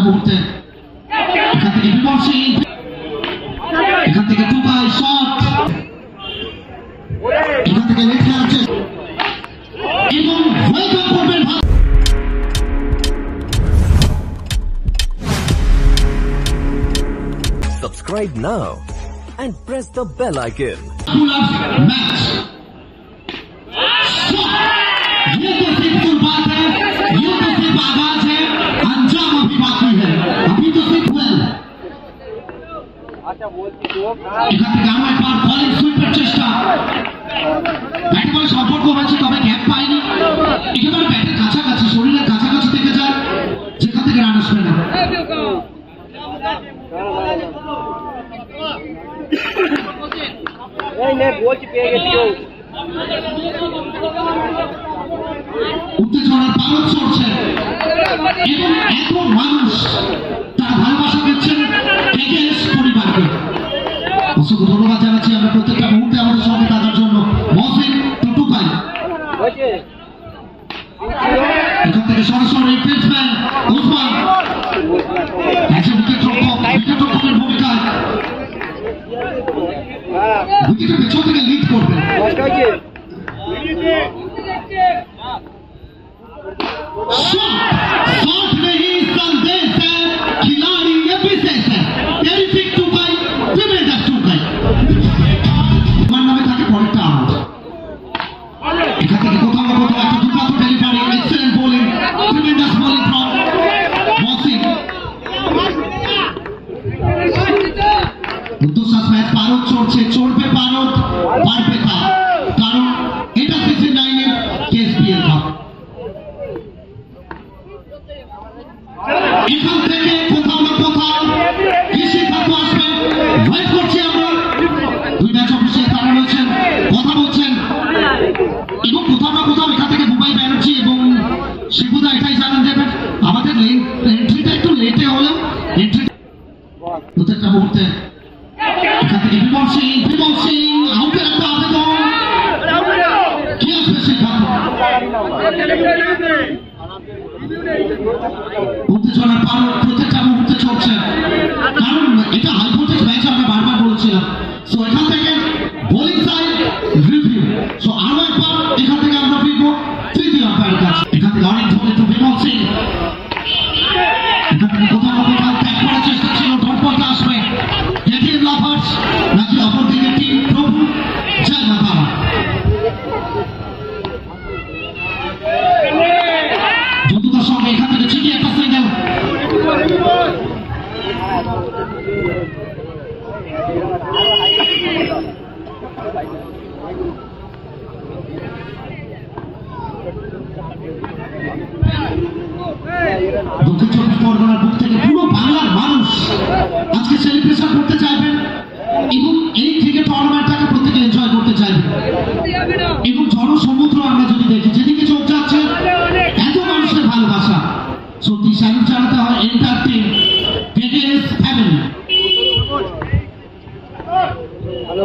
মুহূর্তে এখান থেকে বিমল সিং, এখান থেকে টুকাই শট, এখান থেকে লেট খেলাচ্ছে এবং ওয়েলকাম করবেন। Subscribe now and press the bell icon. Match ये तो सिर्फ शुरुआत है, ये तो सिर्फ आगाज है, अंजाम अभी बाकी है, अभी तो सिर्फ এখান থেকে আমরা একবার বলিং সুইপের চেষ্টা, ব্যাট বল সম্পর্ক হয়েছে তবে গ্যাপ পায়নি, একেবারে ব্যাটের কাছাকাছি, শরীরের কাছাকাছি থেকে যায় যেখান থেকে রান আসবে না। উত্তেজনার পারদ চড়ছে এবং এত মানুষ তারা ভালোবাসা দিচ্ছেন কেকেএস পরিবারকে। অসংখ্য ধন্যবাদ জানাচ্ছি আমরা প্রত্যেকটা মুহূর্তে আমাদের সঙ্গে থাকার জন্য। মহসিন টুটুকাই এখান থেকে সরাসরি ব্যাটসম্যান ওসমান একজন উইকেট-রক্ষকের ভূমিকায় উইকেটের পেছন থেকে লিড করবেন। शॉट नहीं संदेश है, खिलाड़ी ये विशेष है, टेरिफिक टुकाई, ट्रिमेंडस टुकाई नामे থাকে পরেরটা আউট। এখান থেকে কোথাও না কোথাও একটা দুর্দান্ত delivery, excellent bowling, tremendous bowling from Mohsin. উদ্দোষাস ম্যাচ পারদ চড়ছে, চড়বে পারদ, বাড়বে কাপ, কারণ এটা সিজন 9 এর কেএসপিএল কাপ। এখান থেকে কোথাও না কোথাও নিষেধাজ্ঞ আসবে, ওয়েট করছি আমরা। দুই ম্যাচ অফিসিয়াল তারা রয়েছেন, কথা বলছেন এবং কোথাও না কোথাও এখান থেকে বুবাই ব্যানার্জি এবং শিবুদা এটাই জানান দেবেন আমাদের এন্ট্রিটা একটু লেটে হলেও এন্ট্রি প্রত্যেকটা মুহূর্তে। এখান থেকে বিমল সিং আউটের একটা আবেদন, কি আসবে সিদ্ধান্ত? উত্তেজনার পারদ প্রত্যেকটা মুহূর্তে চলছে, কারণ এটা হাই ভোল্টেজ ম্যাচ, আমরা বারবার বলছিলাম। সো এখান থেকে বোলিং সাইড রিভিউ, সো আরো একবার এখান থেকে আমরা ফিরবো তৃতীয় আম্পায়ারের কাছে। এখান থেকে অনেক ধরে তো বিমল সিং, এখান থেকে কোথাও না কোথাও ত্যাগ করার চেষ্টা ছিল, ডটবলটা আসবে কেকেএস লাভার্স নাকি অপরদিকে টিম প্রভু জয় মা বাবা। দ্রুততার সঙ্গে এখান থেকে ঠিকই একটা সিঙ্গেল, দক্ষিণ চব্বিশ পরগনার বুক থেকে পুরো বাংলার মানুষ আজকে সেলিব্রেশন করতে চাইবেন এবং এই ক্রিকেট টুর্নামেন্টটাকে প্রত্যেকে এনজয় করতে চাইবেন। এবং জনসমুদ্র আমরা যদি দেখি যেদিকে চোখ যাচ্ছে, এত মানুষের ভালোবাসা, সত্যি স্যালুট জানাতে হয় এন্টার টিম কেকেএস ফ্যামিলি।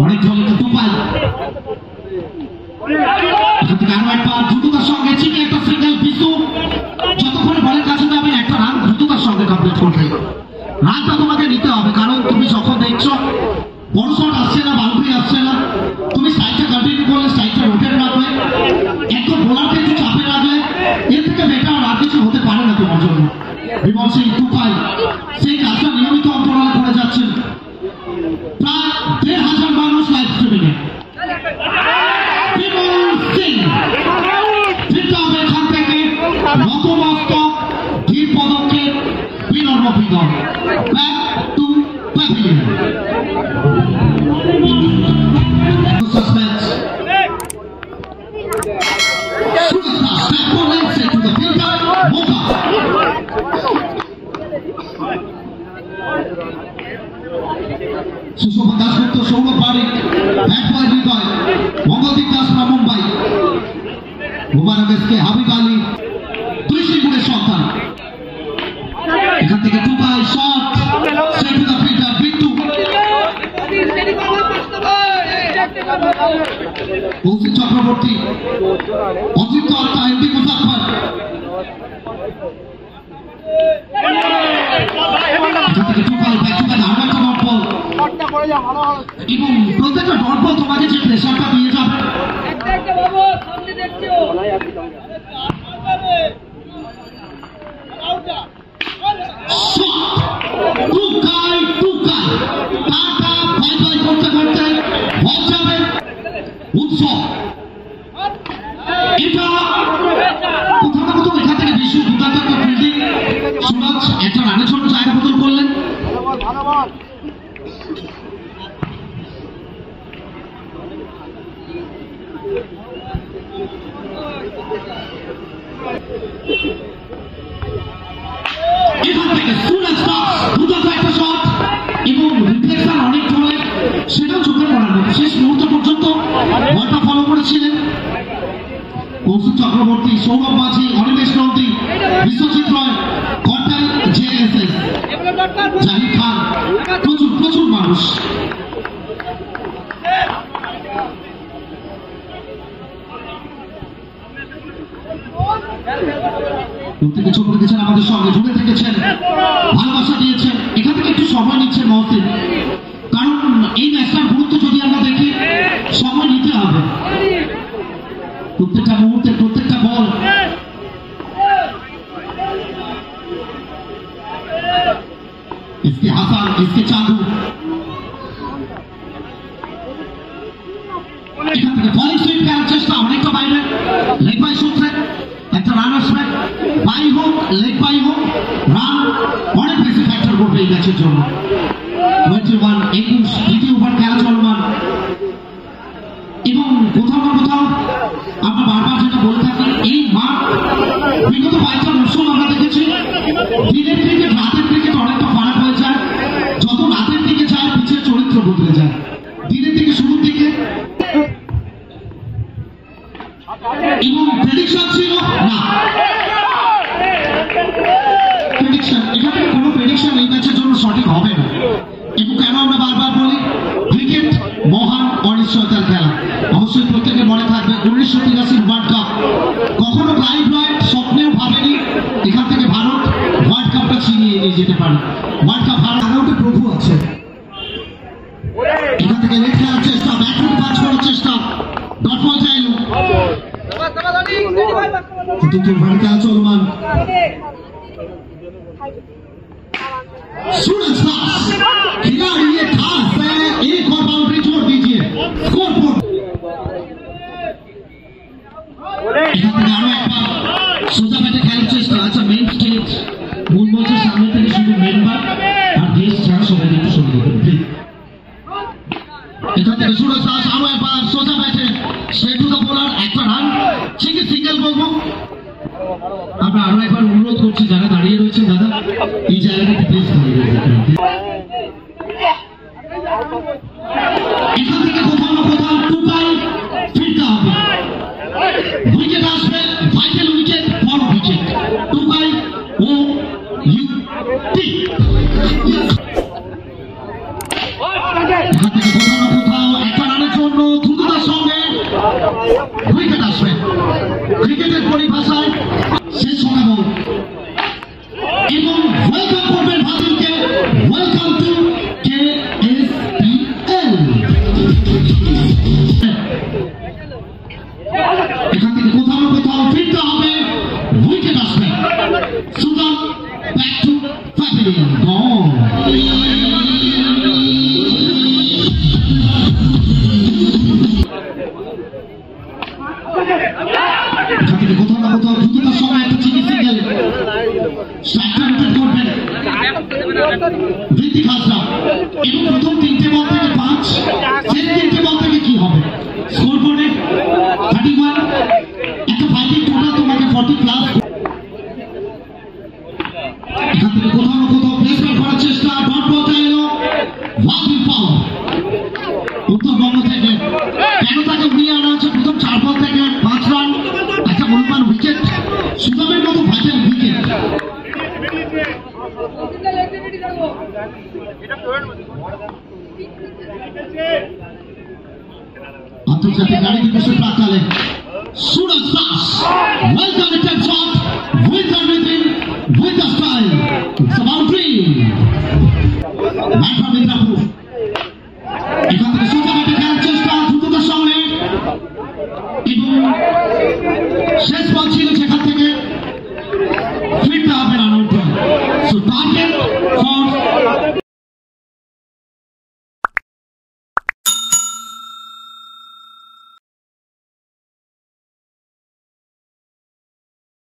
অনেক জন টুপাই এখান থেকে আরো একবার দ্রুততার সঙ্গে চিকে একটা সিঙ্গেল, বিশু যতক্ষণে বলের কাছে যাবেন একটা রান দ্রুততার সঙ্গে কমপ্লিট করবে। রানটা তোমাকে নিতে হবে, কারণ তুমি যখন দেখছো বড় শট আসছে না, বাউন্ডারি আসছে না, তুমি স্ট্রাইকটা কন্টিনিউ করলে, স্ট্রাইকটা রোটেট রাখলে, একদম বোলারকে একটু চাপে রাখলে, এর থেকে বেটার আর কিছু হতে পারে না তোমার জন্য। বিমল সিং টুকাই সেই কাজটা নিয়মিত অন্তরাল করে যাচ্ছেন। প্রায় ১,৫০০ মানুষ লাইভ স্ট্রিমিংয়ে। বিমল সিং ফিরতে হবে এখান থেকে নতমস্তক, ধীর পদক্ষেপ, বিনম্র বিনয়, back to pavilion. Sushobhan Dasgupta, Sourav Barik, bat boy Hridoy, Mangaldeep Das from Mumbai, Mubarak SK, Habib Ali, দুই সিঙ্গুরের সন্তান। এখান থেকে Tukai shot, set to the fielder Bittu, Koushik Chakraborty, Ajit Alta, MD Muzaffar, এবং প্রত্যেকটা ডট বল তোমাকে যে প্রেশারটা দিয়ে যাবে করতে করতে বল যাবে উৎসব। এটা কোথাও না কোথাও এখান থেকে বিশ্ব দুর্দান্ত একটা ফিল্ডিং। সুরজ একটা রানের জন্য জায়গা বদল করলেন। এখান থেকে সুরজ দাস দুর্দান্ত একটা শট এবং রিফ্লেকশন অনেক ধরনের, সেটাও চোখে পড়ার মতো। শেষ মুহূর্ত পর্যন্ত বলটা ফলো করেছিলেন কৌশিক চক্রবর্তী, সৌরভ মাঝি, অনিমেষ নন্দী, বিশ্বজিৎ রয়, কটাল, JSS, জাহিদ খান, প্রচুর প্রচুর মানুষ। প্রত্যেকে ছোট থেকেছেন, আমাদের সঙ্গে জুড়ে থেকেছেন, ভালোবাসা দিয়েছেন। এখান থেকে একটু সময় নিচ্ছেন মহসিন, কারণ এই ম্যাচটার গুরুত্ব যদি আমরা দেখি সময় নিতে হবে। প্রত্যেকটা মুহূর্তে প্রত্যেকটা বল इसके হাসান, इसके চাঁদু, এখান থেকে বলিং সুইপ করার চেষ্টা অনেকটা বাইরে, লেগ বাই সূত্রে একটা রান আসবে, বাই হোক লেগ বাই হোক রান অনেক বেশি ফ্যাক্টর করবে এই ম্যাচের জন্য। 21 দ্বিতীয় ওভার খেলা চলমান এবং কোথাও না কোথাও আমরা বারবার যেটা বলে থাকি, এই মাঠ বিগত 5টা মৌসুম আমরা দেখেছি দিনের ক্রিকেট রাতের ক্রিকেট অনেকটা ফারাক হয়ে যায়। যত রাতের দিকে যায় পিচের চরিত্র বদলে যায়। দিনের দিকে শুরুর দিকে এবং প্রেডিকশন ছিল না, প্রেডিকশন এখান থেকে কোনো প্রেডিকশন এই ম্যাচের জন্য সঠিক হবে না। এবং কেন আমরা বারবার বলি ক্রিকেট মহান অনিশ্চয়তার খেলা। অবশ্যই প্রত্যেকের মনে থাকবে 1983 ওয়ার্ল্ড কাপ কখনো লাইভ নয়, স্বপ্নেও ভাবেনি এখান থেকে ভারত ওয়ার্ল্ড কাপটা ছিনিয়ে নিয়ে যেতে পারে। ওয়ার্ল্ড কাপ হারানোতে প্রভু আছে। এখান থেকে লেট খেলার চেষ্টা, ব্যাটফুট পাঁচ করার চেষ্টা, ডট বল চাইল কিন্তু ওভার খেলা চলমান। सूरज दास खिलाड़ी ये खास है, एक और बाउंड्री छोड़ दीजिए स्कोर बोर्ड। আরো একবার সোজা ব্যাটে খেলার চেষ্টা। আচ্ছা, মেইন স্টেজ মূল মঞ্চের সামনে থেকে শুধু মেম্বার আর গেস্ট ছাড়া সবাই একটু সঙ্গে করবে। এখান থেকে সুরজ দাস আরো একবার সোজা ব্যাটে স্ট্রেট টু দ্য বোলার, একটা রান ঠিকই সিঙ্গেল বলবো। আমরা আরো একবার অনুরোধ করছি যারা দাঁড়িয়ে রয়েছেন দাদা এই জায়গাটাতে প্লিজ এখান থেকে কোথাও না কোথাও টুকাই ফিরতে হবে। উইকেট আসবে, ভাইটাল উইকেট, বড় উইকেট, টুকাই ও ইউটি। এখান থেকে কোথাও না কোথাও একটা রানের জন্য দ্রুততার সঙ্গে উইকেট আসবে। ক্রিকেটের পরিভাষায় শেষ হয়ে গেল এবং ওয়েলকাম করবেন ভাতিলকে। Welcome to KSPL। এখান থেকে কোথাও না কোথাও ফিরতে হবে, উইকেট আসবে। সুতরাং ব্যাক টু প্যাভিলিয়ন। এখান থেকে কোথাও না কোথাও দ্রুততার সময় একটা চিকিৎসা গেলে করবেন ঋতিক হাসরা এবং প্রথম 3টে বল থেকে 5, শেষ 3টে বল থেকে কি হবে? স্কোর বোর্ডে 31, একটা ফাইটিং টোটাল তোমাকে 40+। এখান থেকে কোথাও না কোথাও প্লেসমেন্ট করার চেষ্টা, ডট বলটা এলো ওয়াকিং পাওয়ার উত্তরবঙ্গ থেকে। কেন তাকে উড়িয়ে আনা হচ্ছে? প্রথম 4 বল থেকে 5 রান, একটা মূল্যবান উইকেট, সুদামের মতো ভাইটাল উইকেট। আন্তর্জাতিক নারী দিবসের প্রাক্কালে Suraj Das well connected shot with the rhythm, with the style, it's a boundary. Back from Midrapur এখান থেকে